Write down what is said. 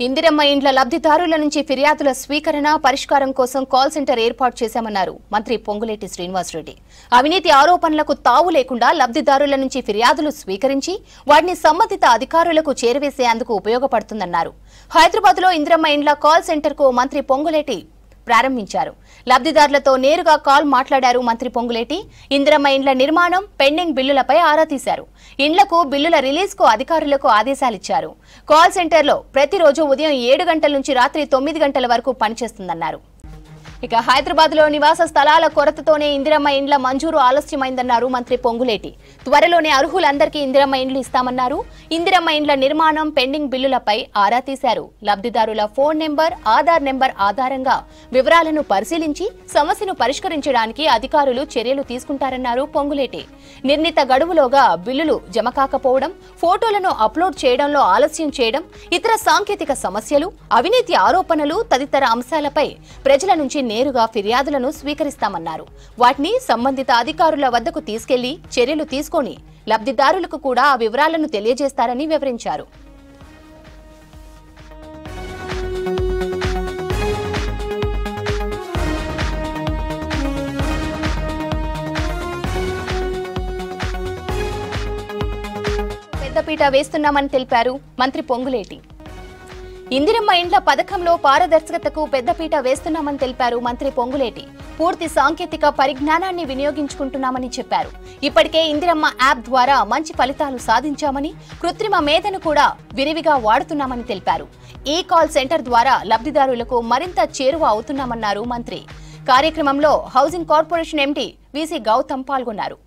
ఇందిరమ్మ ఇండ్ల లబ్ధిదారుల నుంచి ఫిర్యాదుల స్వీకరణ పరిష్కారం కోసం కాల్ సెంటర్ ఏర్పాటు చేశామన్నారు మంత్రి పొంగులేటి శ్రీనివాసరెడ్డి. అవినీతి ఆరోపణలకు తావు లేకుండా లబ్ధిదారుల నుంచి ఫిర్యాదులు స్వీకరించి వాటిని సంబంధిత అధికారులకు చేరవేసేందుకు ఉపయోగపడుతుందన్నారు. హైదరాబాద్లో ఇందిరమ్మ ఇండ్ల కాల్ సెంటర్కు మంత్రి పొంగులేటి ప్రారంభించారు. లబ్ధిదారులతో నేరుగా కాల్ మాట్లాడారు మంత్రి పొంగులేటి. ఇందిరమ్మ ఇండ్ల నిర్మాణం, పెండింగ్ బిల్లులపై ఆరా తీశారు. ఇండ్లకు బిల్లుల రిలీజ్కు అధికారులకు ఆదేశాలిచ్చారు. కాల్ సెంటర్లో ప్రతిరోజు ఉదయం 7 గంటల నుంచి రాత్రి 9 గంటల వరకు పనిచేస్తుందన్నారు. ఇక హైదరాబాద్లో నివాస స్థలాల కొరతతోనే ఇందిరమ్మ ఇండ్ల మంజూరు ఆలస్యమైందన్నారు మంత్రి పొంగులేటి. త్వరలోనే అర్హులందరికీ ఇందిరమ్మ ఇండ్లు ఇస్తామన్నారు. ఇందిరమ్మ ఇండ్ల నిర్మాణం, పెండింగ్ బిల్లులపై ఆరా తీశారు. లబ్ధిదారుల ఫోన్ నెంబర్, ఆధార్ నెంబర్ ఆధారంగా వివరాలను పరిశీలించి సమస్యను పరిష్కరించడానికి అధికారులు చర్యలు తీసుకుంటారన్నారు పొంగులేటి. నిర్ణీత గడువులోగా బిల్లులు జమ కాకపోవడం, ఫోటోలను అప్లోడ్ చేయడంలో ఆలస్యం చేయడం, ఇతర సాంకేతిక సమస్యలు, అవినీతి ఆరోపణలు తదితర అంశాలపై ప్రజల నుంచి నేరుగా ఫిర్యాదులను స్వీకరిస్తామన్నారు. వాటిని సంబంధిత అధికారుల వద్దకు తీసుకెళ్లి చర్యలు తీసుకొని లబ్ధిదారులకు కూడా ఆ వివరాలను తెలియజేస్తారని వివరించారు. పెద్దపీట వేస్తున్నామని తెలిపారు మంత్రి పొంగులేటి. ఇందిరమ్మ ఇండ్ల పథకంలో పారదర్శకతకు పెద్దపీట వేస్తున్నామని తెలిపారు మంత్రి పొంగులేటి. పూర్తి సాంకేతిక పరిజ్ఞానాన్ని వినియోగించుకుంటున్నామని చెప్పారు. ఇప్పటికే ఇందిరమ్మ యాప్ ద్వారా మంచి ఫలితాలు సాధించామని, కృత్రిమ మేధను కూడా విరివిగా వాడుతున్నామని తెలిపారు. ఈ కాల్ సెంటర్ ద్వారా లబ్ధిదారులకు మరింత చేరువ అవుతున్నామన్నారు మంత్రి. కార్యక్రమంలో housing corporation MD VC Gautam పాల్గొన్నారు.